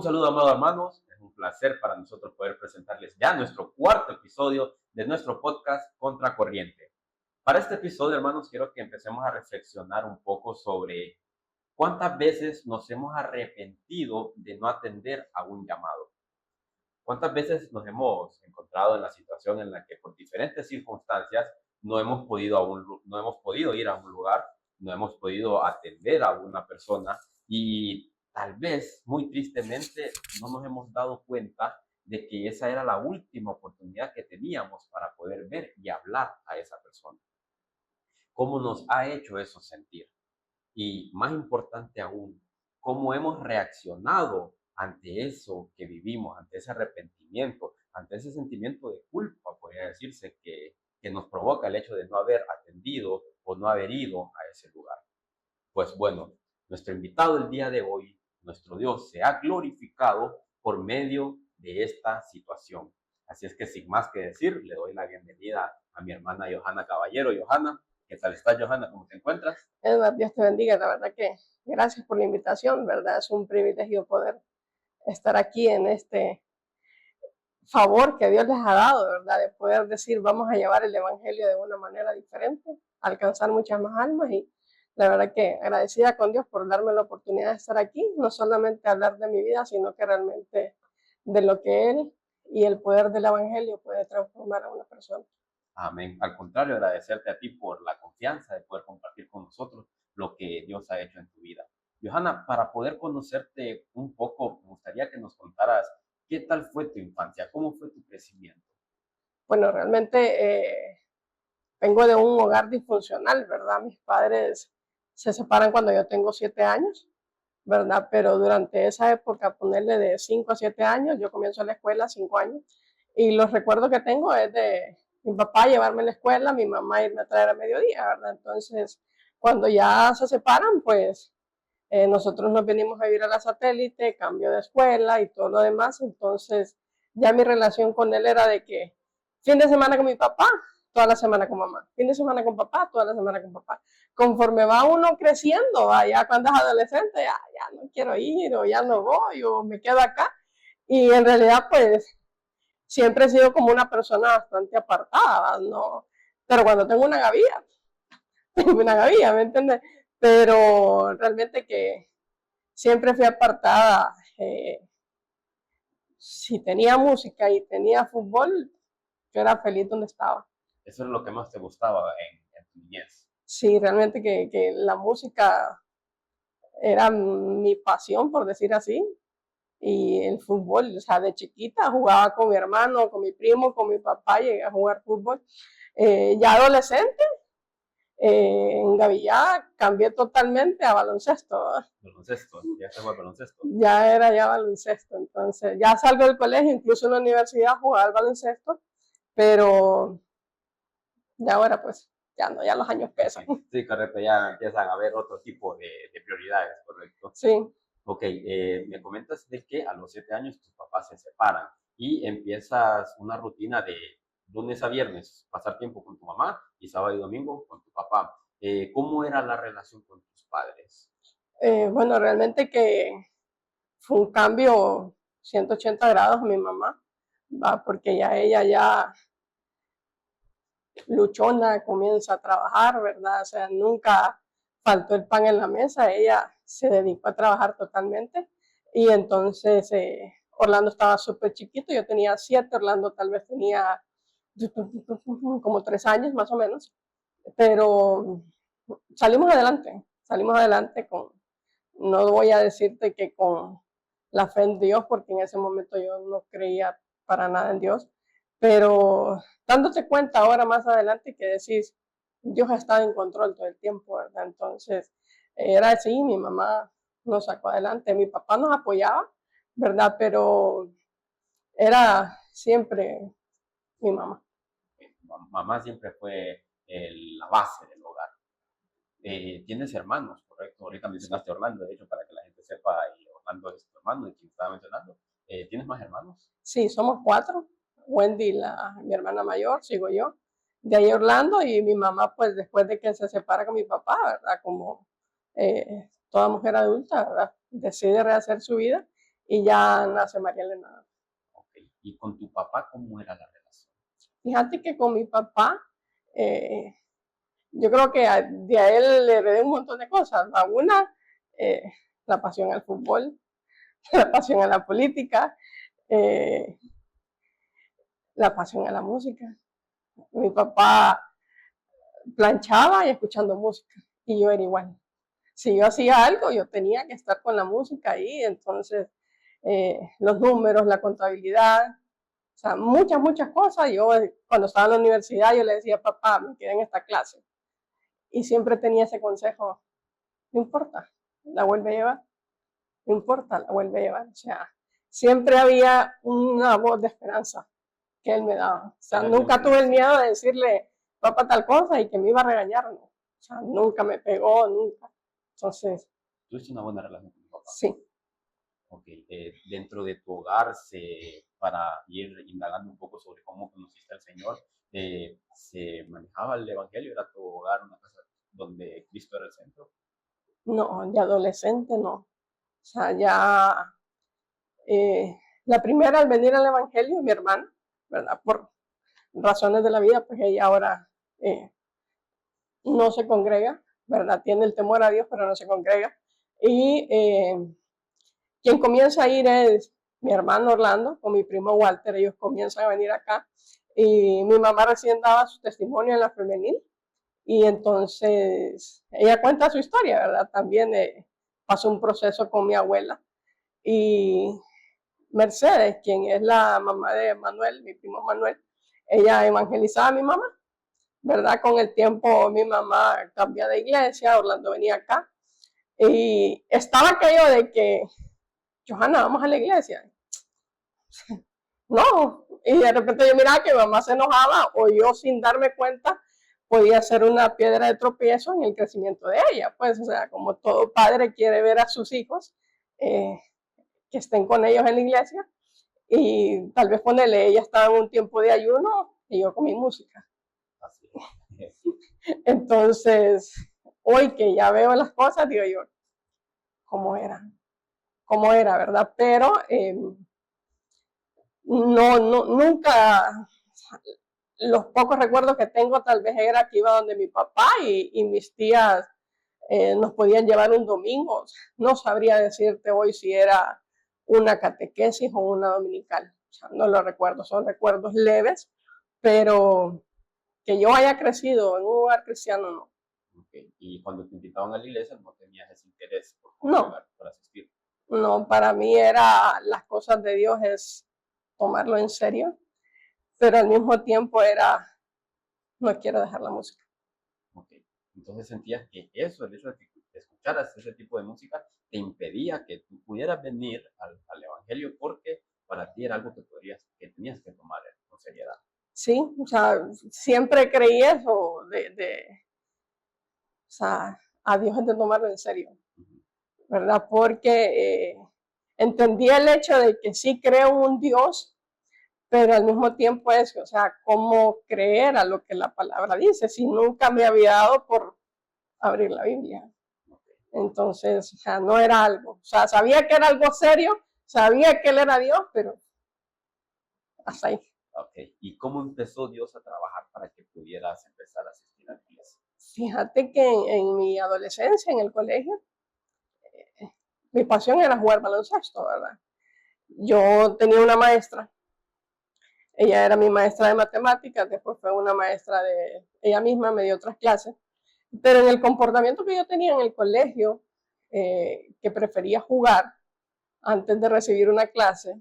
saludo, amados hermanos. Es un placer para nosotros poder presentarles ya nuestro cuarto episodio de nuestro podcast Contracorriente. Para este episodio, hermanos, quiero que empecemos a reflexionar un poco sobre cuántas veces nos hemos arrepentido de no atender a un llamado. ¿Cuántas veces nos hemos encontrado en la situación en la que por diferentes circunstancias no hemos podido ir a un lugar, no hemos podido atender a una persona y tal vez, muy tristemente, no nos hemos dado cuenta de que esa era la última oportunidad que teníamos para poder ver y hablar a esa persona? ¿Cómo nos ha hecho eso sentir? Y más importante aún, cómo hemos reaccionado ante eso que vivimos, ante ese arrepentimiento, ante ese sentimiento de culpa, podría decirse, que nos provoca el hecho de no haber atendido o no haber ido a ese lugar. Pues bueno, nuestro invitado el día de hoy, nuestro Dios, se ha glorificado por medio de esta situación. Así es que sin más que decir, le doy la bienvenida a mi hermana Johanna Caballero. Johanna, ¿qué tal estás, Johanna? ¿Cómo te encuentras? Edward, Dios te bendiga, la verdad que gracias por la invitación, ¿verdad? Es un privilegio poder estar aquí en este favor que Dios les ha dado, ¿verdad? De poder decir, vamos a llevar el Evangelio de una manera diferente, alcanzar muchas más almas y la verdad que agradecida con Dios por darme la oportunidad de estar aquí, no solamente hablar de mi vida, sino que realmente de lo que Él y el poder del Evangelio puede transformar a una persona. Amén. Al contrario, agradecerte a ti por la confianza de poder compartir con nosotros lo que Dios ha hecho en tu vida. Johanna, para poder conocerte un poco, me gustaría que nos contaras qué tal fue tu infancia, cómo fue tu crecimiento. Bueno, realmente vengo de un hogar disfuncional, ¿verdad? Mis padres se separan cuando yo tengo 7 años, ¿verdad? Pero durante esa época, ponerle de 5 a 7 años, yo comienzo la escuela a 5 años, y los recuerdos que tengo es de mi papá llevarme a la escuela, mi mamá irme a traer a mediodía, ¿verdad? Entonces, cuando ya se separan, pues nosotros nos venimos a vivir a la satélite, cambio de escuela y todo lo demás, entonces ya mi relación con él era de que fin de semana con mi papá, toda la semana con mamá, fin de semana con papá, toda la semana con papá. Conforme va uno creciendo, ya cuando es adolescente, ya no quiero ir, o ya no voy, o me quedo acá. Y en realidad, pues, siempre he sido como una persona bastante apartada, ¿no? Pero cuando tengo una gavilla, tengo una gavilla, ¿me entiendes? Pero realmente que siempre fui apartada. Si tenía música y tenía fútbol, yo era feliz donde estaba. Eso es lo que más te gustaba en tu niñez. Sí, realmente que la música era mi pasión, por decir así, y el fútbol, o sea, de chiquita jugaba con mi hermano, con mi primo, con mi papá, llegué a jugar fútbol. Ya adolescente, en Gavillá cambié totalmente a baloncesto. Baloncesto, ya se fue baloncesto. Ya era ya baloncesto, entonces ya salgo del colegio, incluso en la universidad jugaba al baloncesto, pero ya ahora pues ya no, ya los años pesan. Sí, correcto, ya empiezan a haber otro tipo de prioridades, correcto. Sí. Ok, me comentas de que a los 7 años tus papás se separan y empiezas una rutina de lunes a viernes, pasar tiempo con tu mamá y sábado y domingo con tu papá. ¿Cómo era la relación con tus padres? Bueno, realmente que fue un cambio 180 grados a mi mamá, ¿va? Porque ya ella ya luchona, comienza a trabajar, ¿verdad? O sea, nunca faltó el pan en la mesa, ella se dedicó a trabajar totalmente y entonces Orlando estaba súper chiquito, yo tenía 7, Orlando tal vez tenía como 3 años más o menos, pero salimos adelante con, no voy a decirte que con la fe en Dios, porque en ese momento yo no creía para nada en Dios, pero dándote cuenta ahora más adelante que decís, Dios ha estado en control todo el tiempo, ¿verdad? Entonces, era así, mi mamá nos sacó adelante, mi papá nos apoyaba, ¿verdad? Pero era siempre mi mamá. Mamá siempre fue la base del hogar. Tienes hermanos, ¿correcto? Ahorita mencionaste a Orlando, de hecho, para que la gente sepa, y Orlando es tu hermano, de quien estaba mencionando. ¿Tienes más hermanos? Sí, somos 4. Wendy, mi hermana mayor, sigo yo. De ahí Orlando y mi mamá, pues después de que se separa con mi papá, ¿verdad? Como toda mujer adulta, ¿verdad? Decide rehacer su vida y ya nace María Elena. Okay. ¿Y con tu papá cómo era la relación? Fíjate que con mi papá, yo creo que de a él le heredé un montón de cosas. Una, la pasión al fútbol, la pasión a la política, eh, la pasión a la música. Mi papá planchaba y escuchando música, y yo era igual. Si yo hacía algo, yo tenía que estar con la música ahí, entonces los números, la contabilidad, o sea, muchas cosas. Yo cuando estaba en la universidad, yo le decía, papá, me quedé en esta clase. Y siempre tenía ese consejo, no importa, la vuelve a llevar, no importa, la vuelve a llevar. O sea, siempre había una voz de esperanza que él me daba. O sea, nunca tuve el miedo de decirle, papá, tal cosa y que me iba a regañar, no. O sea, nunca me pegó, nunca. Entonces, ¿Tuviste una buena relación con tu papá? sí. Ok, dentro de tu hogar, para ir indagando un poco sobre cómo conociste al Señor, ¿se manejaba el Evangelio? ¿Era tu hogar una casa donde Cristo era el centro? No, de adolescente no. O sea, ya la primera al venir al Evangelio, mi hermana, ¿verdad? Por razones de la vida, pues ella ahora no se congrega, ¿verdad? Tiene el temor a Dios, pero no se congrega. Y quien comienza a ir es mi hermano Orlando con mi primo Walter. Ellos comienzan a venir acá. Y mi mamá recién daba su testimonio en la femenil. Y entonces ella cuenta su historia, ¿verdad? También pasó un proceso con mi abuela. Y Mercedes, quien es la mamá de Manuel, mi primo Manuel, ella evangelizaba a mi mamá, ¿verdad? Con el tiempo mi mamá cambió de iglesia, Orlando venía acá. Y estaba aquello de que, Johanna, vamos a la iglesia. No, y de repente yo miraba que mi mamá se enojaba o yo sin darme cuenta podía ser una piedra de tropiezo en el crecimiento de ella. Pues, o sea, como todo padre quiere ver a sus hijos que estén con ellos en la iglesia y tal vez ponerle, ella estaba en un tiempo de ayuno y yo con mi música. Así es. Entonces, hoy que ya veo las cosas, digo yo, ¿cómo era? ¿Cómo era, verdad? Pero nunca, los pocos recuerdos que tengo tal vez era que iba donde mi papá y mis tías nos podían llevar un domingo. No sabría decirte hoy si era una catequesis o una dominical. O sea, no lo recuerdo, son recuerdos leves, pero que yo haya crecido en un lugar cristiano, no. Okay. Y cuando te invitaban a la iglesia, no tenías ese interés No, por asistir. no, para mí era las cosas de Dios es tomarlo en serio, pero al mismo tiempo era, no quiero dejar la música. Okay. Entonces sentías que eso, el hecho de que escucharas ese tipo de música, te impedía que tú pudieras venir al Evangelio porque para ti era algo que tenías que tomar con seriedad. Sí, o sea, siempre creí eso, o sea, a Dios es de tomarlo en serio, ¿verdad? Porque entendí el hecho de que sí creo en un Dios, pero al mismo tiempo es, o sea, cómo creer a lo que la palabra dice, si nunca me había dado por abrir la Biblia. Entonces, o sea, no era algo, o sea, sabía que era algo serio, sabía que Él era Dios, pero hasta ahí. Okay. ¿Y cómo empezó Dios a trabajar para que pudieras empezar a asistir a la iglesia? Fíjate que en mi adolescencia, en el colegio, mi pasión era jugar baloncesto, ¿verdad? Yo tenía una maestra, ella era mi maestra de matemáticas, después fue una maestra de, ella misma me dio otras clases, pero en el comportamiento que yo tenía en el colegio, que prefería jugar antes de recibir una clase,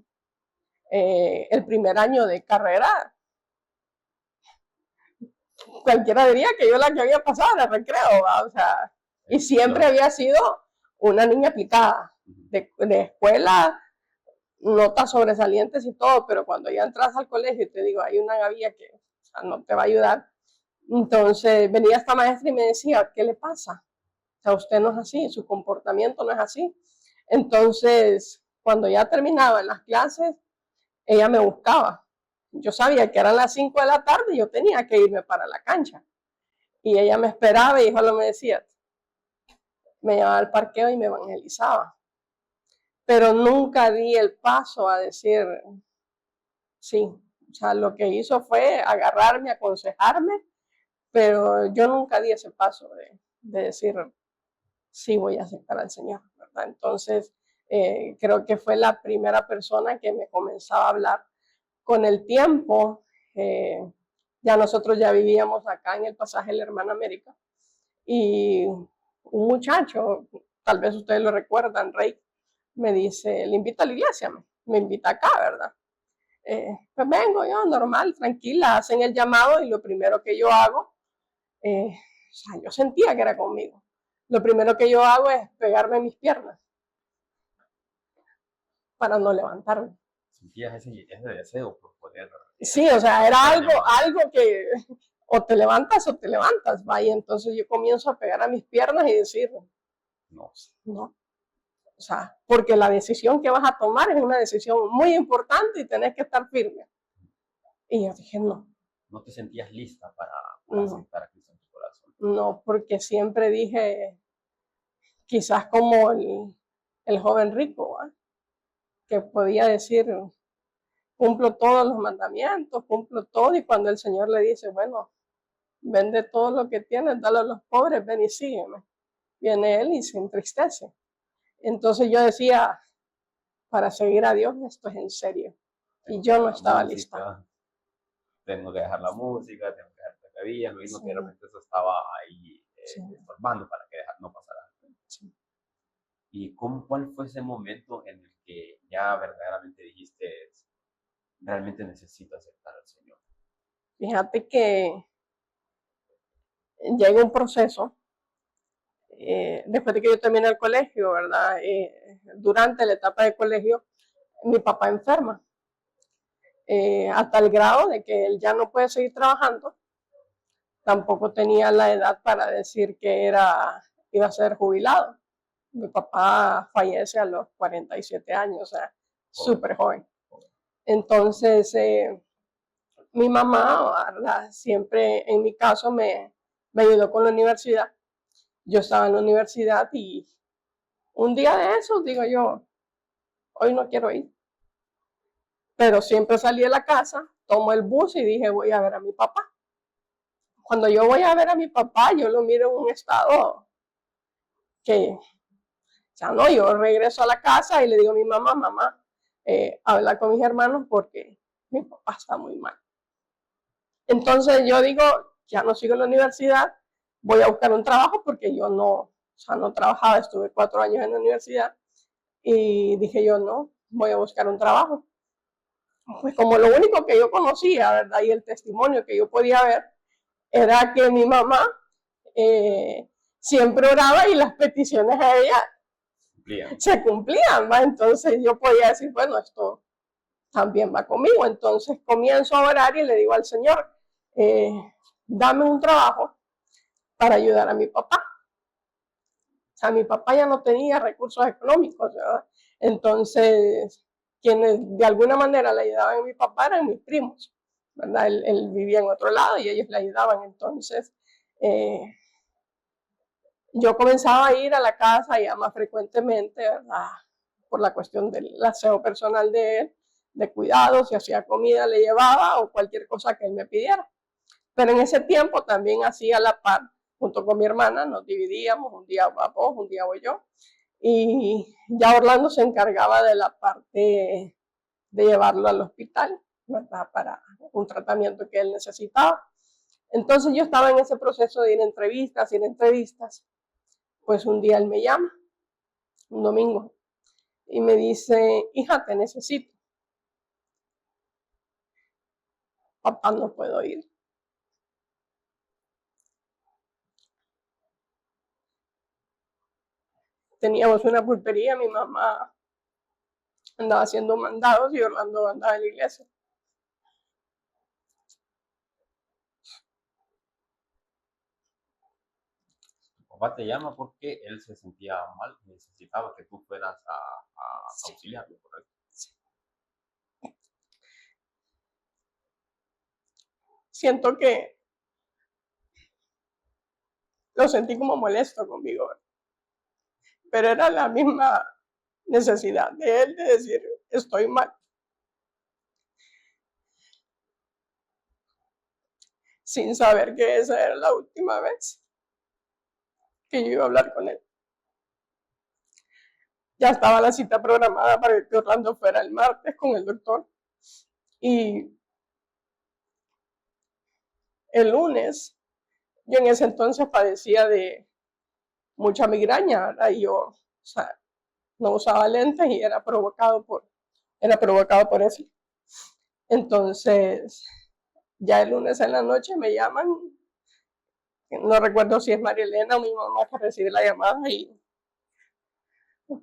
el primer año de carrera, cualquiera diría que yo la que había pasado era recreo, ¿va? O sea, y siempre había sido una niña aplicada, de escuela, notas sobresalientes y todo, pero cuando ya entras al colegio y te digo, hay una gavilla que, o sea, no te va a ayudar. Entonces venía esta maestra y me decía, ¿qué le pasa? O sea, usted no es así, su comportamiento no es así. Entonces, cuando ya terminaban las clases, ella me buscaba. Yo sabía que eran las 5 de la tarde y yo tenía que irme para la cancha. Y ella me esperaba y solo me decía, me llevaba al parqueo y me evangelizaba. pero nunca di el paso a decir sí. O sea, lo que hizo fue agarrarme, aconsejarme, pero yo nunca di ese paso de decir sí voy a aceptar al Señor, ¿verdad? Entonces, creo que fue la primera persona que me comenzaba a hablar. Con el tiempo, ya nosotros ya vivíamos acá en el pasaje de la Hermana América, y un muchacho, tal vez ustedes lo recuerdan, Rey, me dice, le invito a la iglesia, me invita acá, ¿verdad? Pues vengo yo, normal, tranquila, hacen el llamado y lo primero que yo hago, o sea, yo sentía que era conmigo. Lo primero que yo hago es pegarme mis piernas para no levantarme. Sentías ese deseo por poder. Sí, o sea, era algo que o te levantas, vaya. Entonces yo comienzo a pegar a mis piernas y decir, No. no. O sea, porque la decisión que vas a tomar es una decisión muy importante y tenés que estar firme. Y yo dije, no. ¿No te sentías lista para No. aceptar a Cristo en tu corazón? No, porque siempre dije, quizás como el joven rico, ¿eh? Que podía decir, cumplo todos los mandamientos, cumplo todo, y cuando el Señor le dice, bueno, vende todo lo que tienes, dale a los pobres, ven y sígueme. Viene él y se entristece. Entonces yo decía, para seguir a Dios esto es en serio. Y yo no estaba lista. Tengo que dejar la música, tengo que dejar la cabilla, me vino que de repente eso estaba ahí estorbando para que no pasara. Sí. ¿Y cuál fue ese momento en el que ya verdaderamente dijiste, realmente necesito aceptar al Señor? Fíjate que llega un proceso, después de que yo terminé el colegio, ¿verdad? Durante la etapa de colegio, mi papá enferma, hasta el grado de que él ya no puede seguir trabajando. Tampoco tenía la edad para decir que iba a ser jubilado. Mi papá fallece a los 47 años, o sea, súper joven. Entonces, mi mamá, ¿verdad? Siempre en mi caso me ayudó con la universidad. Yo estaba en la universidad y un día de esos digo yo, hoy no quiero ir. Pero siempre salí de la casa, tomo el bus y dije, voy a ver a mi papá. Cuando yo voy a ver a mi papá, yo lo miro en un estado que, o sea, no, yo regreso a la casa y le digo a mi mamá, habla con mis hermanos porque mi papá está muy mal. Entonces yo digo, ya no sigo en la universidad, voy a buscar un trabajo porque yo no trabajaba, estuve 4 años en la universidad y dije yo, no, voy a buscar un trabajo. Pues como lo único que yo conocía, ¿verdad? Y el testimonio que yo podía ver era que mi mamá siempre oraba y las peticiones a ella se cumplían, ¿va? Entonces yo podía decir, bueno, esto también va conmigo. Entonces comienzo a orar y le digo al Señor, dame un trabajo para ayudar a mi papá. O sea, mi papá ya no tenía recursos económicos, ¿verdad? Entonces, quienes de alguna manera le ayudaban a mi papá eran mis primos, ¿verdad? Él vivía en otro lado y ellos le ayudaban. Entonces, yo comenzaba a ir a la casa ya más frecuentemente, ¿verdad? Por la cuestión del aseo personal de él, de cuidados, si hacía comida le llevaba o cualquier cosa que él me pidiera. Pero en ese tiempo también hacía la par, junto con mi hermana, nos dividíamos, un día va vos, un día voy yo, y ya Orlando se encargaba de la parte de llevarlo al hospital, ¿verdad? Para un tratamiento que él necesitaba. Entonces yo estaba en ese proceso de ir a entrevistas, pues un día él me llama, un domingo, y me dice, hija, te necesito. Papá, no puedo ir. Teníamos una pulpería, mi mamá andaba haciendo mandados y Orlando andaba en la iglesia. Tu papá te llama porque él se sentía mal, necesitaba que tú fueras a auxiliarlo, ¿correcto? Sí. Siento que lo sentí como molesto conmigo, pero era la misma necesidad de él de decir, estoy mal. Sin saber que esa era la última vez que yo iba a hablar con él. Ya estaba la cita programada para que Orlando fuera el martes con el doctor. Y el lunes, yo en ese entonces padecía de mucha migraña, ¿verdad? Y yo, no usaba lentes y era provocado por eso. Entonces, ya el lunes en la noche me llaman, no recuerdo si es María Elena o mi mamá que recibe la llamada y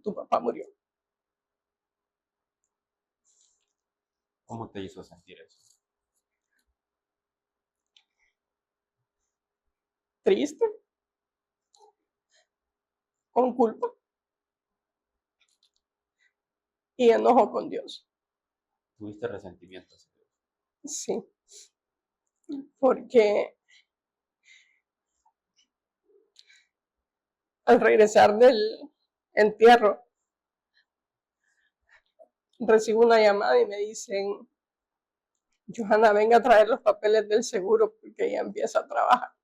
tu papá murió. ¿Cómo te hizo sentir eso? Triste, con culpa y enojo con Dios. ¿Tuviste resentimiento hacia Dios? Sí, porque al regresar del entierro, recibo una llamada y me dicen, Johanna, venga a traer los papeles del seguro porque ella empieza a trabajar.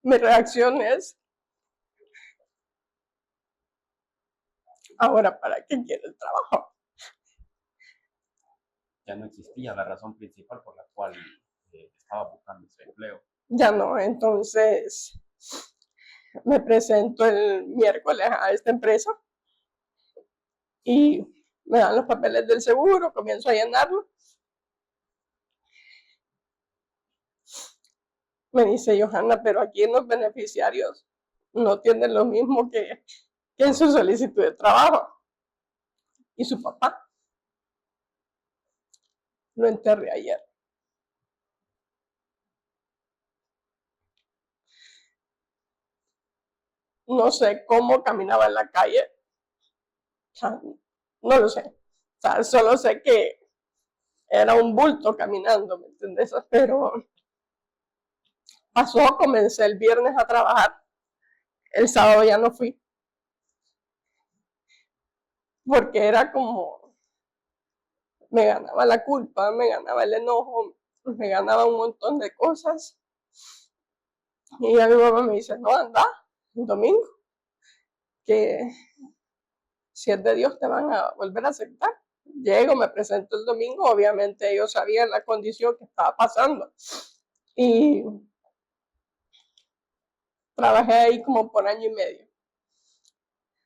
Mi reacción es, ahora, ¿para qué quiere el trabajo? Ya no existía la razón principal por la cual estaba buscando ese empleo. Ya no, entonces me presento el miércoles a esta empresa y me dan los papeles del seguro, comienzo a llenarlo. Me dice Johanna, pero aquí en los beneficiarios no tienen lo mismo que en su solicitud de trabajo. Y su papá lo enterré ayer. No sé cómo caminaba en la calle. O sea, no lo sé. O sea, solo sé que era un bulto caminando, ¿me entiendes? Pero pasó, comencé el viernes a trabajar. El sábado ya no fui. Porque era como, me ganaba la culpa, me ganaba el enojo, me ganaba un montón de cosas. Y ya mi mamá me dice, no, anda, el domingo, que si es de Dios te van a volver a aceptar. Llego, me presento el domingo, obviamente ellos sabían la condición que estaba pasando. Y trabajé ahí como por año y medio.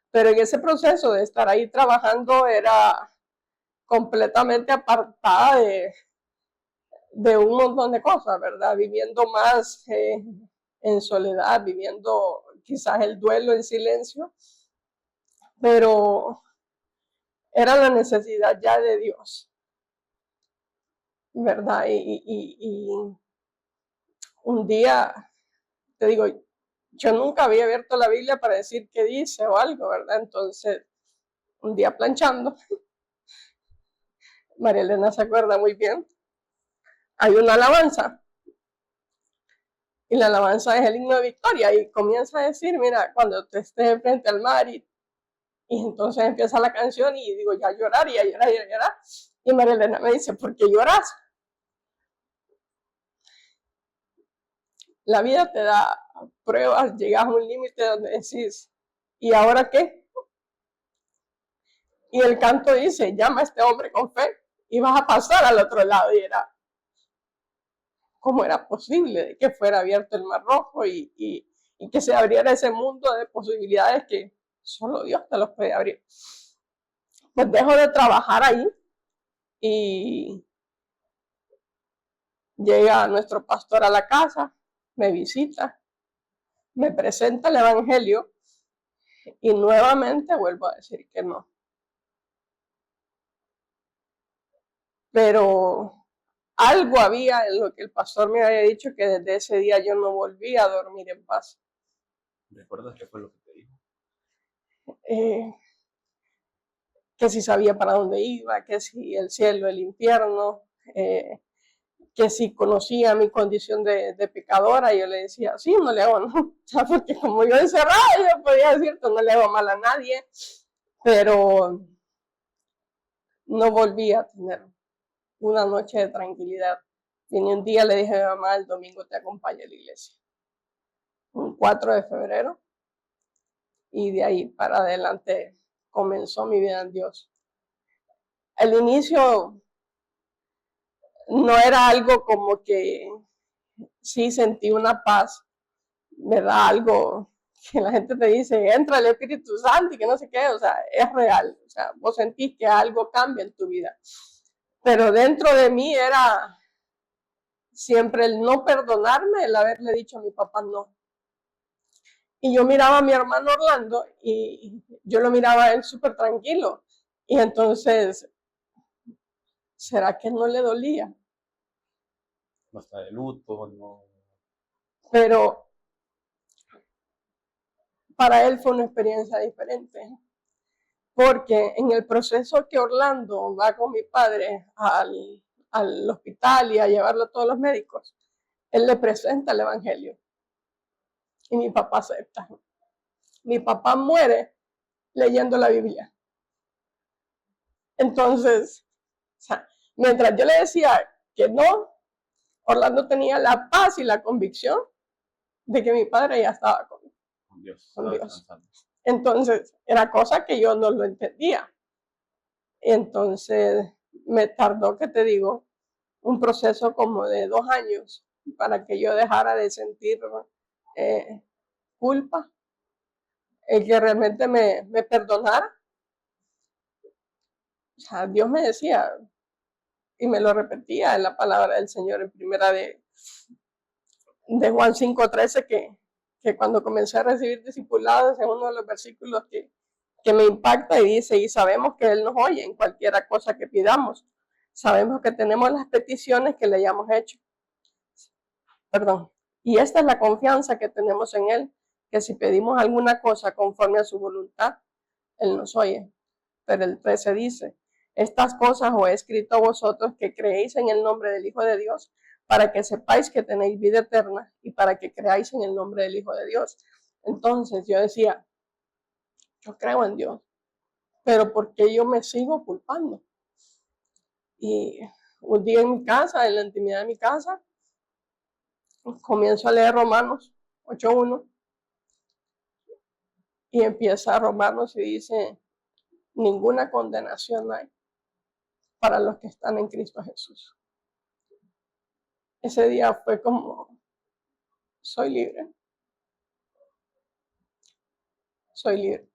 Pero en ese proceso de estar ahí trabajando era completamente apartada de un montón de cosas, ¿verdad? Viviendo más en soledad, viviendo quizás el duelo en silencio, pero era la necesidad ya de Dios, ¿verdad? Y un día, te digo, yo nunca había abierto la Biblia para decir qué dice o algo, ¿verdad? Entonces, un día planchando, María Elena se acuerda muy bien, hay una alabanza. Y la alabanza es el himno de victoria y comienza a decir, mira, cuando te estés frente al mar y entonces empieza la canción y digo, ya llorar, y a llorar, y a llorar. Y María Elena me dice, ¿por qué lloras? La vida te da pruebas, llegas a un límite donde decís, ¿y ahora qué? Y el canto dice, llama a este hombre con fe y vas a pasar al otro lado. Y era, ¿cómo era posible de que fuera abierto el Mar Rojo y que se abriera ese mundo de posibilidades que solo Dios te los puede abrir? Pues dejo de trabajar ahí y llega nuestro pastor a la casa, me visita, me presenta el evangelio y nuevamente vuelvo a decir que no. Pero algo había en lo que el pastor me había dicho que desde ese día yo no volví a dormir en paz. ¿Recuerdas qué fue lo que te dijo? Que si sabía para dónde iba, que si el cielo, el infierno, que si conocía mi condición de pecadora, yo le decía, sí, no le hago, no, o sea, porque como yo encerrada, yo podía decirte, no le hago mal a nadie, pero no volví a tener una noche de tranquilidad. Y ni un día le dije a mi mamá, el domingo te acompaño a la iglesia. Un 4 de febrero, y de ahí para adelante comenzó mi vida en Dios. Al inicio no era algo como que sí sentí una paz, ¿verdad? Algo que la gente te dice, entra el Espíritu Santo y que no sé qué, o sea, es real, o sea, vos sentís que algo cambia en tu vida. Pero dentro de mí era siempre el no perdonarme, el haberle dicho a mi papá no. Y yo miraba a mi hermano Orlando y yo lo miraba a él súper tranquilo. Y entonces, ¿será que no le dolía? No está de luto, no. Pero para él fue una experiencia diferente. Porque en el proceso que Orlando va con mi padre al hospital y a llevarlo a todos los médicos, él le presenta el Evangelio. Y mi papá acepta. Mi papá muere leyendo la Biblia. Entonces, o sea, mientras yo le decía que no, Orlando tenía la paz y la convicción de que mi padre ya estaba con Dios. con Dios. Entonces, era cosa que yo no lo entendía. Entonces, me tardó, ¿qué te digo? Un proceso como de 2 años para que yo dejara de sentir culpa, el que realmente me perdonara. O sea, Dios me decía, y me lo repetía en la palabra del Señor en primera de Juan 5:13, que cuando comencé a recibir discipulados es uno de los versículos que me impacta y dice, y sabemos que Él nos oye en cualquiera cosa que pidamos. Sabemos que tenemos las peticiones que le hayamos hecho. Perdón. Y esta es la confianza que tenemos en Él, que si pedimos alguna cosa conforme a su voluntad, Él nos oye. Pero el 13 dice, estas cosas os he escrito a vosotros que creéis en el nombre del Hijo de Dios, para que sepáis que tenéis vida eterna y para que creáis en el nombre del Hijo de Dios. Entonces yo decía, yo creo en Dios, pero ¿por qué yo me sigo culpando? Y un día en mi casa, en la intimidad de mi casa, comienzo a leer Romanos 8:1 y empieza Romanos y dice, ninguna condenación hay para los que están en Cristo Jesús. Ese día fue como, soy libre. Soy libre.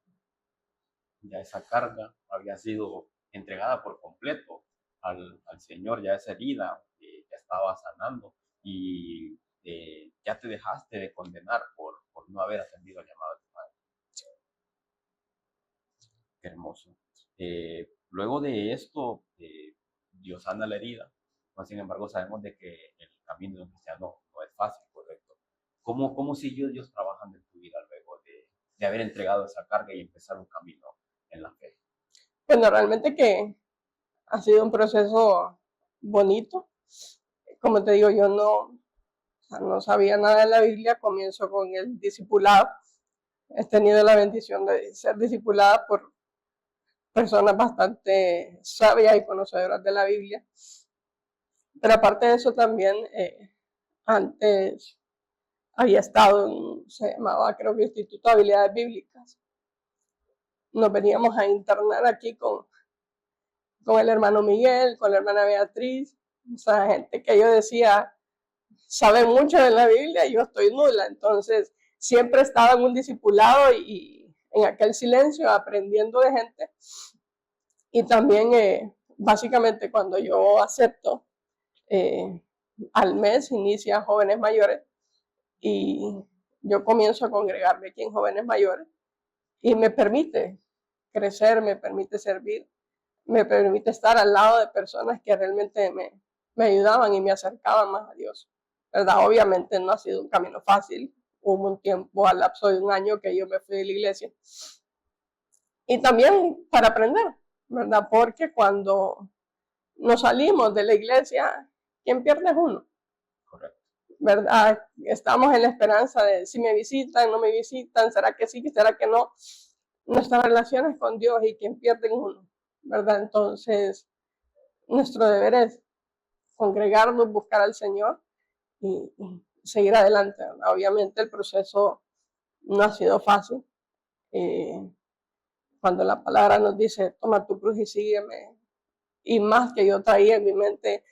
Ya esa carga había sido entregada por completo al Señor, ya esa herida ya estaba sanando y ya te dejaste de condenar por no haber atendido al llamado de tu Padre. Qué hermoso. Luego de esto, Dios sana la herida, pero sin embargo sabemos de que el camino de un cristiano no es fácil, ¿correcto? ¿Cómo siguió Dios trabajando en tu vida luego de haber entregado esa carga y empezar un camino en la fe? Bueno, realmente que ha sido un proceso bonito. Como te digo, yo no sabía nada de la Biblia, comienzo con el discipulado. He tenido la bendición de ser discipulada por personas bastante sabias y conocedoras de la Biblia. Pero aparte de eso también, antes había estado se llamaba creo que Instituto de Habilidades Bíblicas. Nos veníamos a internar aquí con el hermano Miguel, con la hermana Beatriz, o sea, gente que yo decía, sabe mucho de la Biblia y yo estoy nula, entonces siempre estaba en un discipulado y en aquel silencio aprendiendo de gente. Y también básicamente cuando yo acepto, al mes inicia Jóvenes Mayores y yo comienzo a congregarme aquí en Jóvenes Mayores y me permite crecer, me permite servir, me permite estar al lado de personas que realmente me ayudaban y me acercaban más a Dios, ¿verdad? Obviamente no ha sido un camino fácil, hubo un tiempo, al lapso de 1 año que yo me fui de la iglesia. Y también para aprender, ¿verdad? Porque cuando nos salimos de la iglesia, quien pierde es uno. Correcto. ¿Verdad? Estamos en la esperanza de si me visitan, no me visitan, será que sí, será que no. Nuestras relaciones con Dios y quien pierde es uno, ¿verdad? Entonces, nuestro deber es congregarnos, buscar al Señor y seguir adelante, ¿verdad? Obviamente el proceso no ha sido fácil. Cuando la palabra nos dice, toma tu cruz y sígueme, y más que yo traía en mi mente,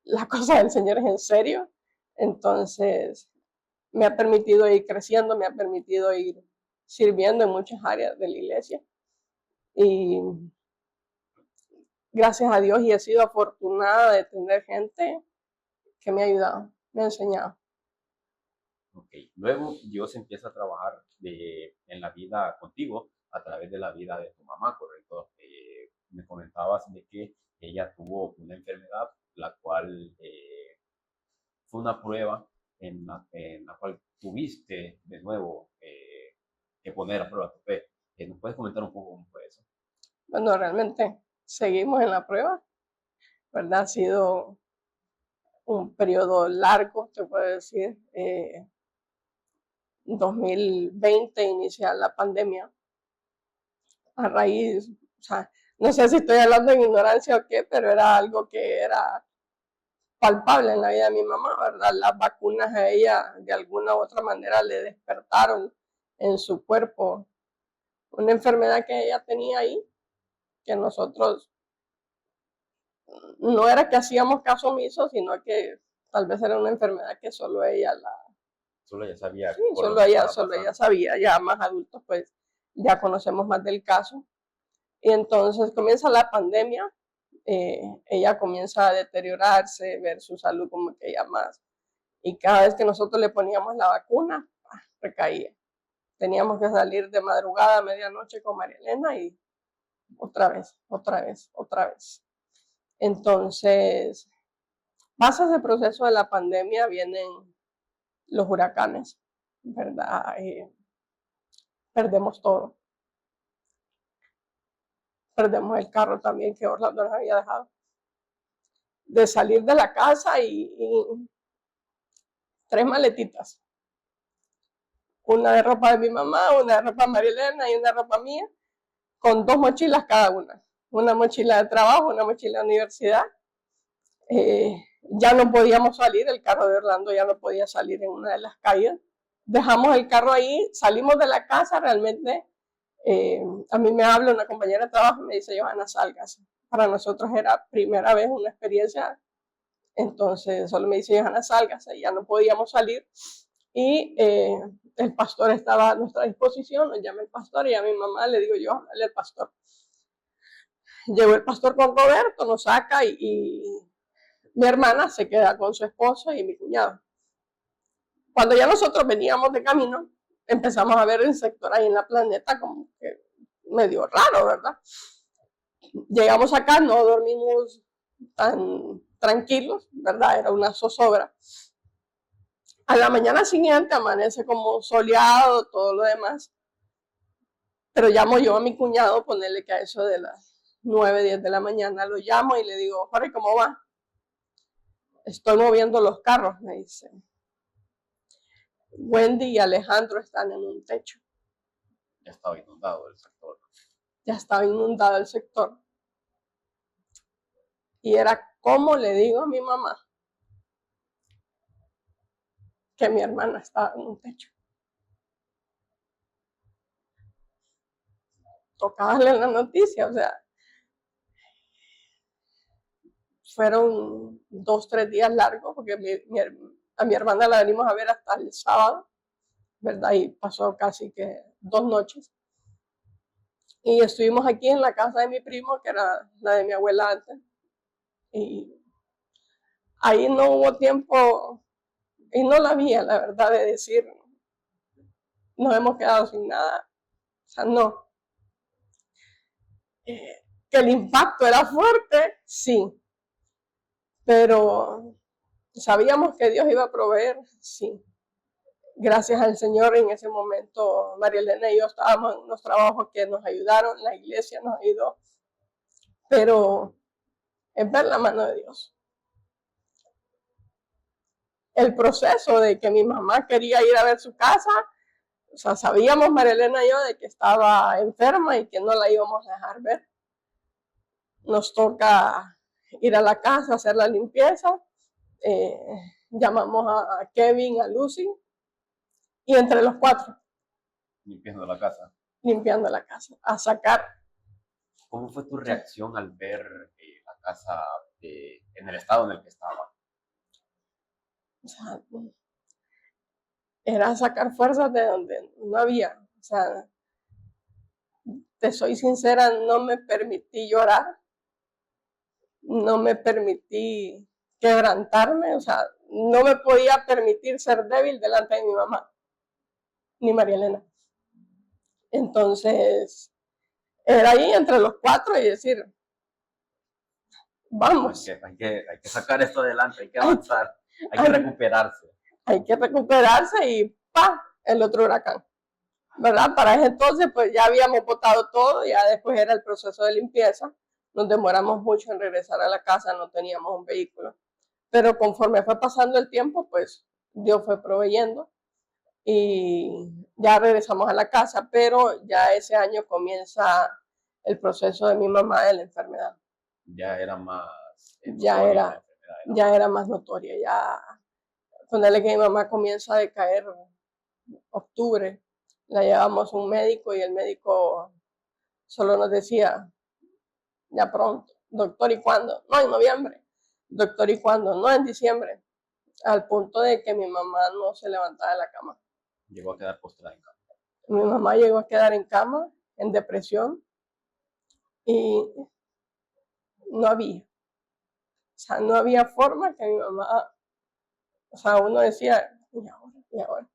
la cosa del Señor es en serio, entonces me ha permitido ir creciendo, me ha permitido ir sirviendo en muchas áreas de la iglesia. Y gracias a Dios, y he sido afortunada de tener gente que me ha ayudado, me ha enseñado. Ok, luego Dios empieza a trabajar en la vida contigo a través de la vida de tu mamá, ¿correcto? Me comentabas de que ella tuvo una enfermedad, la cual fue una prueba en la cual tuviste de nuevo que poner a prueba tu fe. ¿Nos puedes comentar un poco cómo fue eso? Bueno, realmente seguimos en la prueba, ¿verdad? Ha sido un periodo largo, te puedo decir. 2020 inicia la pandemia. A raíz, o sea, no sé si estoy hablando en ignorancia o qué, pero era algo que era palpable en la vida de mi mamá, ¿verdad? Las vacunas a ella de alguna u otra manera le despertaron en su cuerpo una enfermedad que ella tenía ahí, que nosotros no era que hacíamos caso omiso, sino que tal vez era una enfermedad que solo ella la... Solo ella sabía Sí, por lo que estaba solo ella pasando. sabía, ya más adultos pues ya conocemos más del caso. Y entonces comienza la pandemia, ella comienza a deteriorarse, ver su salud como que ya más. Y cada vez que nosotros le poníamos la vacuna, recaía. Teníamos que salir de madrugada a medianoche con María Elena y otra vez, otra vez, otra vez. Entonces, pasa ese proceso de la pandemia, vienen los huracanes, ¿verdad? Perdemos todo. Perdemos el carro también que Orlando nos había dejado. De salir de la casa y 3 maletitas. Una de ropa de mi mamá, una de ropa de María Elena y una de ropa mía, con 2 mochilas cada una. Una mochila de trabajo, una mochila de universidad. Ya no podíamos salir, el carro de Orlando ya no podía salir en una de las calles. Dejamos el carro ahí, salimos de la casa, realmente a mí me habla una compañera de trabajo y me dice, Johanna, salgas. Para nosotros era primera vez una experiencia, entonces solo me dice, Johanna, salgas, ya no podíamos salir. Y el pastor estaba a nuestra disposición, nos llama el pastor y a mi mamá le digo yo, háblale al pastor. Llegó el pastor con Roberto, nos saca y mi hermana se queda con su esposo y mi cuñado. Cuando ya nosotros veníamos de camino, empezamos a ver el sector ahí en la Planeta como que medio raro, ¿verdad? Llegamos acá, no dormimos tan tranquilos, ¿verdad? Era una zozobra. A la mañana siguiente amanece como soleado, todo lo demás. Pero llamo yo a mi cuñado, ponerle que a eso de las 9, 10 de la mañana lo llamo y le digo, Jorge, ¿cómo va? Estoy moviendo los carros, me dice. Wendy y Alejandro están en un techo. Ya estaba inundado el sector. Ya estaba inundado el sector. Y era como le digo a mi mamá que mi hermana estaba en un techo. Tocaba darle la noticia, o sea, fueron 2, 3 días largos, porque a mi hermana la venimos a ver hasta el sábado, ¿verdad? Y pasó casi que 2 noches. Y estuvimos aquí en la casa de mi primo, que era la de mi abuela antes. Y ahí no hubo tiempo, y no la había, la verdad, de decir, nos hemos quedado sin nada. O sea, no. Que el impacto era fuerte, sí. Pero sabíamos que Dios iba a proveer, sí. Gracias al Señor, en ese momento María Elena y yo estábamos en unos trabajos que nos ayudaron, la iglesia nos ayudó, pero es ver la mano de Dios. el proceso de que mi mamá quería ir a ver su casa. O sea, sabíamos María Elena y yo de que estaba enferma y que no la íbamos a dejar ver. Nos toca ir a la casa, hacer la limpieza. Llamamos a Kevin, a Lucy, y entre los cuatro, limpiando la casa. limpiando la casa, a sacar. ¿Cómo fue tu reacción al ver la casa en el estado en el que estaba? O sea, era sacar fuerzas de donde no había. O sea, te soy sincera, no me permití llorar, no me permití quebrantarme, o sea, no me podía permitir ser débil delante de mi mamá, ni María Elena. Entonces, era ahí entre los cuatro y decir, vamos. Hay que sacar esto adelante, hay que avanzar, hay que recuperarse. Hay que recuperarse y ¡pam! El otro huracán. ¿Verdad? Para ese entonces, pues ya habíamos botado todo, ya después era el proceso de limpieza. Nos demoramos mucho en regresar a la casa, no teníamos un vehículo. Pero conforme fue pasando el tiempo, pues Dios fue proveyendo y ya regresamos a la casa, pero ya ese año comienza el proceso de mi mamá de la enfermedad. Ya era más ya era más notoria, ya ponerle que mi mamá comienza a decaer octubre, la llevamos a un médico y el médico solo nos decía, ya pronto, doctor, ¿y cuándo? No, en noviembre, doctor, ¿y cuándo? No, en diciembre, al punto de que mi mamá no se levantaba de la cama. Llegó a quedar postrada en cama. Mi mamá llegó a quedar en cama, en depresión, y no había, o sea, no había forma que mi mamá, o sea, uno decía, ¿y ahora? ¿Y ahora?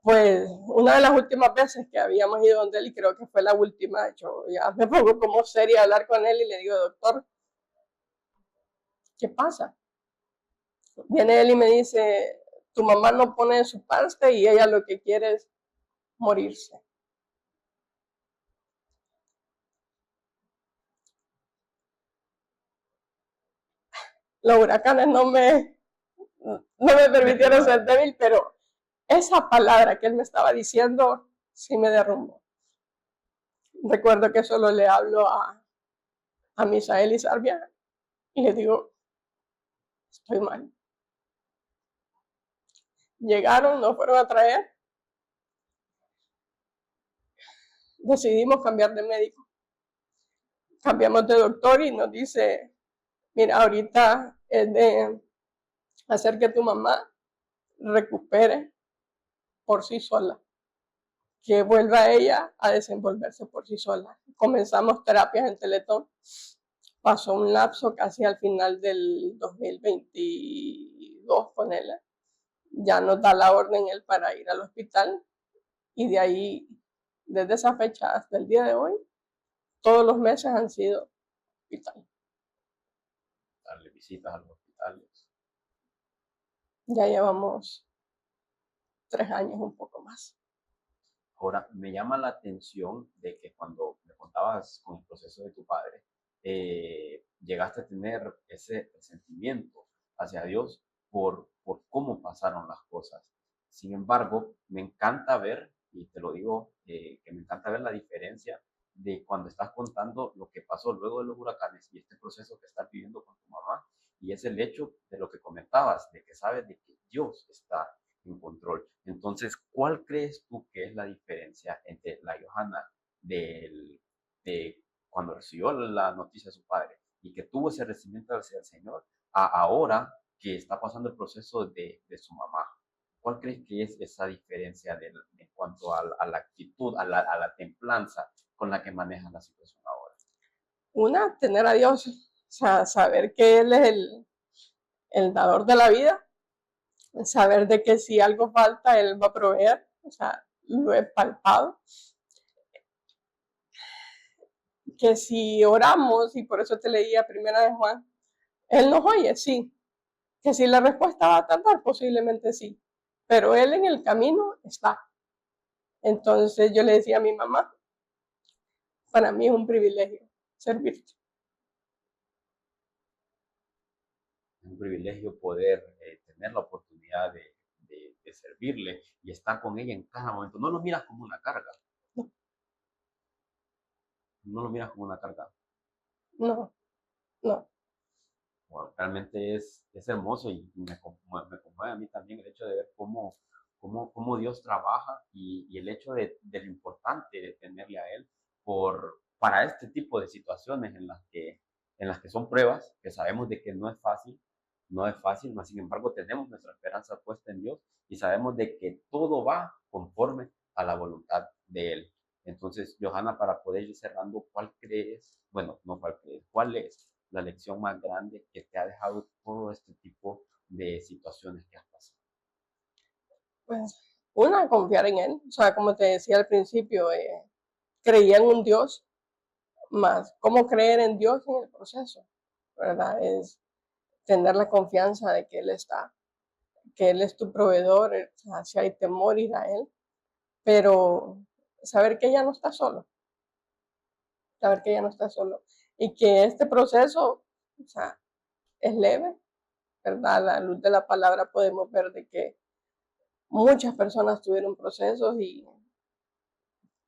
Pues una de las últimas veces que habíamos ido donde él, y creo que fue la última, yo ya me pongo como seria a hablar con él y le digo, doctor, ¿qué pasa? Viene él y me dice, tu mamá no pone de su parte y ella lo que quiere es morirse. Los huracanes no me permitieron ser débil, pero esa palabra que él me estaba diciendo sí me derrumbó. Recuerdo que solo le hablo a Misael y Sarvia y le digo, estoy mal. Llegaron, nos fueron a traer. Decidimos cambiar de médico. Cambiamos de doctor y nos dice, mira, ahorita es de hacer que tu mamá recupere por sí sola, que vuelva ella a desenvolverse por sí sola. Comenzamos terapias en Teletón. Pasó un lapso casi al final del 2022, ponele. Ya nos da la orden él para ir al hospital y de ahí, desde esa fecha hasta el día de hoy, todos los meses han sido hospital. Darle visitas a los hospitales. Ya llevamos 3 años, un poco más. Ahora, me llama la atención de que cuando me contabas con el proceso de tu padre, llegaste a tener ese sentimiento hacia Dios por cómo pasaron las cosas. Sin embargo, me encanta ver, y te lo digo, que me encanta ver la diferencia de cuando estás contando lo que pasó luego de los huracanes y este proceso que estás viviendo con tu mamá, y es el hecho de lo que comentabas, de que sabes de que Dios está en control. Entonces, ¿cuál crees tú que es la diferencia entre la Johanna de cuando recibió la noticia de su padre y que tuvo ese recibimiento hacia el Señor, a ahora que está pasando el proceso de su mamá? ¿Cuál crees que es esa diferencia en cuanto a la actitud, a la templanza con la que maneja la situación ahora? Una, tener a Dios, o sea, saber que Él es el dador de la vida, saber de que si algo falta, Él va a proveer, o sea, lo he palpado. Que si oramos, y por eso te leía primera de Juan, Él nos oye, sí. Que si la respuesta va a tardar, posiblemente sí. Pero Él en el camino está. Entonces yo le decía a mi mamá, para mí es un privilegio servirte. Es un privilegio poder tener la oportunidad de servirle y estar con ella en cada momento. No lo miras como una carga. No lo miras como una carga. No, no. Bueno, realmente es hermoso y me conmueve a mí también el hecho de ver cómo Dios trabaja y el hecho de lo importante de tenerle a Él para este tipo de situaciones en las que son pruebas, que sabemos de que no es fácil, mas sin embargo tenemos nuestra esperanza puesta en Dios y sabemos de que todo va conforme a la voluntad de Él. Entonces, Johanna, para poder ir cerrando, ¿cuál crees? Bueno, no cuál crees, ¿cuál es la lección más grande que te ha dejado todo este tipo de situaciones que has pasado? Pues una, confiar en Él. O sea, como te decía al principio, creía en un Dios, más cómo creer en Dios en el proceso, ¿verdad? Es tener la confianza de que Él está, que Él es tu proveedor, o sea, si hay temor, ir a Él, pero saber que ya no está solo, saber que ya no está solo y que este proceso, o sea, es leve, ¿verdad? A la luz de la palabra podemos ver de que muchas personas tuvieron procesos y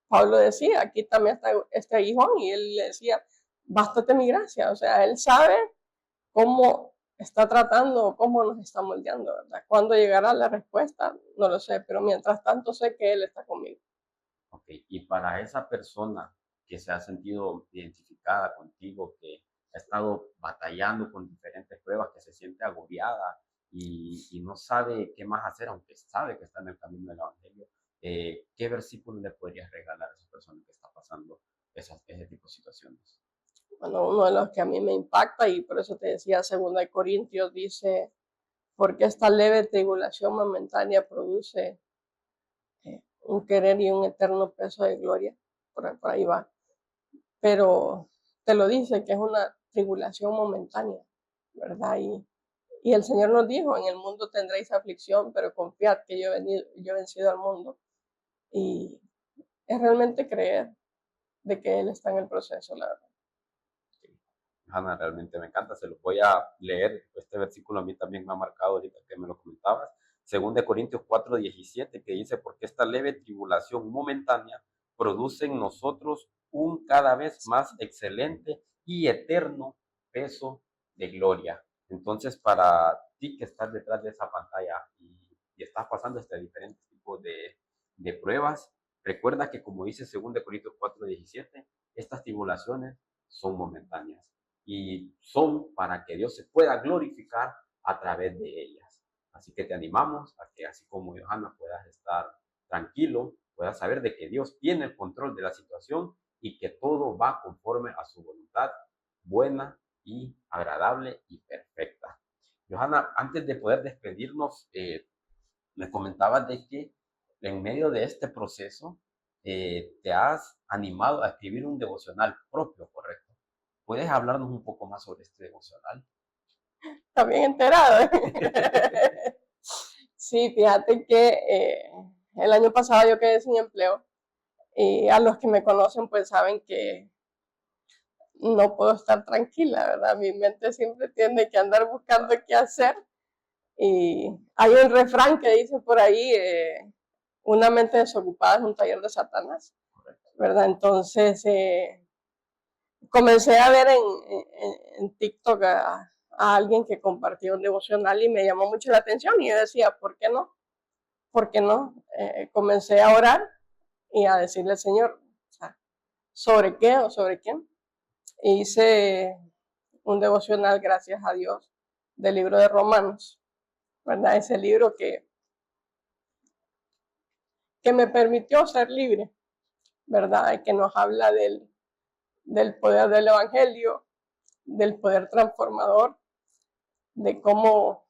Pablo decía, aquí también está este aguijón y él le decía, bástate mi gracia, o sea, él sabe cómo está tratando, cómo nos está moldeando, ¿verdad? ¿Cuándo llegará la respuesta? No lo sé, pero mientras tanto sé que él está conmigo. Ok, y para esa persona que se ha sentido identificada contigo, que ha estado batallando con diferentes pruebas, que se siente agobiada y no sabe qué más hacer, aunque sabe que está en el camino del Evangelio, ¿qué versículo le podrías regalar a esa persona que está pasando ese tipo de situaciones? Bueno, uno de los que a mí me impacta y por eso te decía, 2 Corintios dice, porque esta leve tribulación momentánea produce un querer y un eterno peso de gloria, por ahí va, pero te lo dice que es una tribulación momentánea, ¿verdad? Y el Señor nos dijo, en el mundo tendréis aflicción, pero confiad que yo he vencido al mundo. Y es realmente creer de que Él está en el proceso, la verdad. Hanna, realmente me encanta, se lo voy a leer. Este versículo a mí también me ha marcado ahorita que me lo comentabas. Según de Corintios 4:17, que dice, porque esta leve tribulación momentánea produce en nosotros un cada vez más excelente y eterno peso de gloria. Entonces, para ti que estás detrás de esa pantalla y estás pasando este diferentes tipos de pruebas, recuerda que como dice según de Corintios 4:17, estas tribulaciones son momentáneas y son para que Dios se pueda glorificar a través de ellas. Así que te animamos a que así como Johanna puedas estar tranquilo, puedas saber de que Dios tiene el control de la situación y que todo va conforme a su voluntad buena y agradable y perfecta. Johanna, antes de poder despedirnos, me comentabas de que en medio de este proceso te has animado a escribir un devocional propio, ¿correcto? ¿Puedes hablarnos un poco más sobre este devocional? Está bien enterado. Sí, fíjate que el año pasado yo quedé sin empleo y a los que me conocen pues saben que no puedo estar tranquila, ¿verdad? Mi mente siempre tiene que andar buscando qué hacer y hay un refrán que dice por ahí, una mente desocupada es un taller de Satanás, ¿verdad? Entonces comencé a ver en TikTok a alguien que compartió un devocional y me llamó mucho la atención y yo decía, ¿por qué no? ¿Por qué no? Comencé a orar y a decirle al Señor, o sea, ¿sobre qué o sobre quién? E hice un devocional, gracias a Dios, del libro de Romanos, ¿verdad? Ese libro que me permitió ser libre, ¿verdad? Que nos habla del poder del Evangelio, del poder transformador, de cómo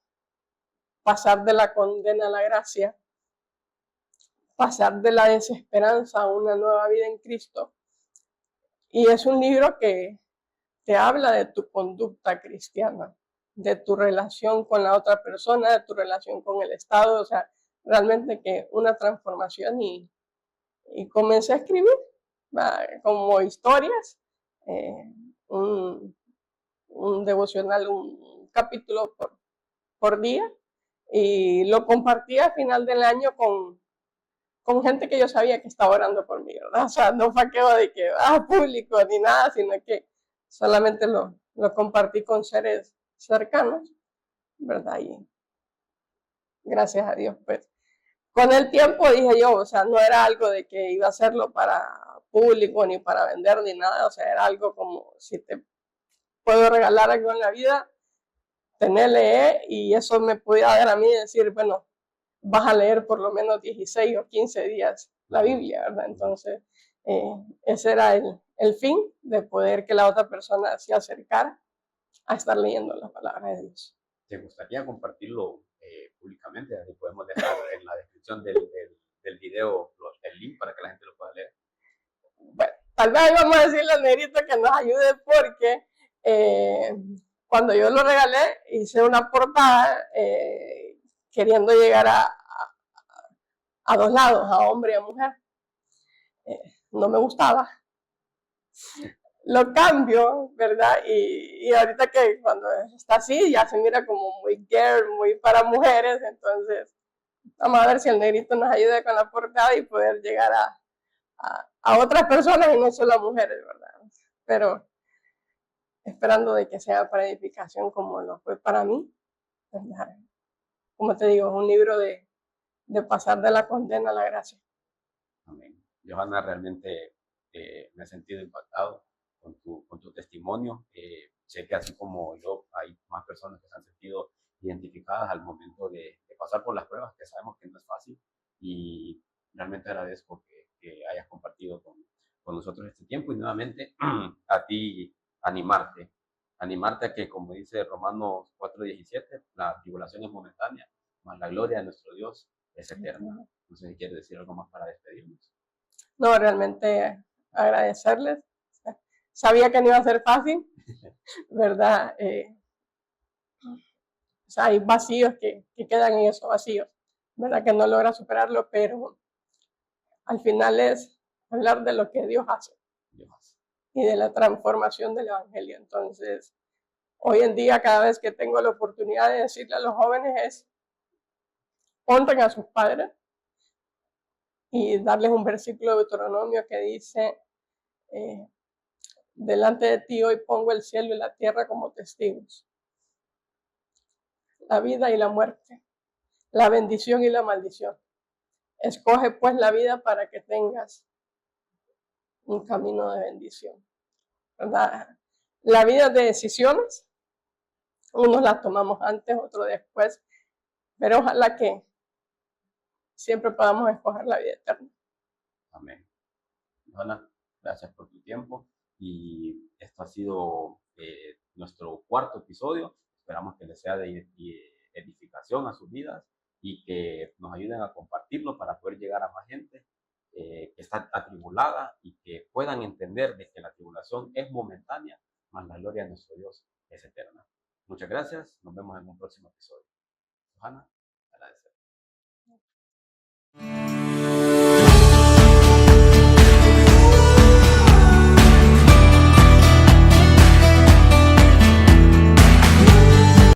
pasar de la condena a la gracia, pasar de la desesperanza a una nueva vida en Cristo. Y es un libro que te habla de tu conducta cristiana, de tu relación con la otra persona, de tu relación con el Estado, o sea, realmente que una transformación y comencé a escribir como historias, eh, un, un devocional, un capítulo por día y lo compartí al final del año con gente que yo sabía que estaba orando por mí, ¿verdad? O sea, no fue aquello de que, público ni nada, sino que solamente lo compartí con seres cercanos, ¿verdad? Y gracias a Dios, pues. Con el tiempo dije yo, o sea, no era algo de que iba a hacerlo para público, ni para vender, ni nada, o sea, era algo como, si te puedo regalar algo en la vida, tenerle, y eso me podía dar a mí decir, bueno, vas a leer por lo menos 16 o 15 días la Biblia, ¿verdad? Entonces, ese era el fin de poder que la otra persona se acercara a estar leyendo la palabra de Dios. ¿Te gustaría compartirlo públicamente? Ahí podemos dejar en la descripción del video el link para que la gente lo pueda leer. Bueno, tal vez vamos a decirle al negrito que nos ayude porque cuando yo lo regalé hice una portada queriendo llegar a dos lados, a hombre y a mujer. No me gustaba. Lo cambio, ¿verdad? Y ahorita que cuando está así ya se mira como muy girl, muy para mujeres, entonces vamos a ver si el negrito nos ayuda con la portada y poder llegar a otras personas y no solo a mujeres, ¿verdad? Pero esperando de que sea para edificación como lo fue para mí, ¿verdad? Como te digo, es un libro de pasar de la condena a la gracia. Amén. Johanna, realmente me he sentido impactado con tu testimonio. Sé que así como yo, hay más personas que se han sentido identificadas al momento de pasar por las pruebas, que sabemos que no es fácil. Y realmente agradezco que hayas compartido con nosotros este tiempo y nuevamente a ti animarte a que, como dice Romanos 4:17, la tribulación es momentánea, mas la gloria de nuestro Dios es eterna. No sé si quieres decir algo más para despedirnos. No, realmente agradecerles. Sabía que no iba a ser fácil, ¿verdad? O sea, hay vacíos que quedan en esos vacíos, ¿verdad? Que no logra superarlo, pero al final es hablar de lo que Dios hace y de la transformación del Evangelio. Entonces, hoy en día, cada vez que tengo la oportunidad de decirle a los jóvenes es, honren a sus padres y darles un versículo de Deuteronomio que dice, delante de ti hoy pongo el cielo y la tierra como testigos, la vida y la muerte, la bendición y la maldición. Escoge pues la vida para que tengas un camino de bendición, ¿verdad? La vida de decisiones, unos las tomamos antes, otros después, pero ojalá que siempre podamos escoger la vida eterna. Amén. Johanna, gracias por tu tiempo y esto ha sido nuestro cuarto episodio. Esperamos que les sea de edificación a sus vidas y que nos ayuden a compartirlo para poder llegar a más gente que está atribulada y que puedan entender de que la tribulación es momentánea, mas la gloria de nuestro Dios es eterna. Muchas gracias, nos vemos en un próximo episodio. Johanna.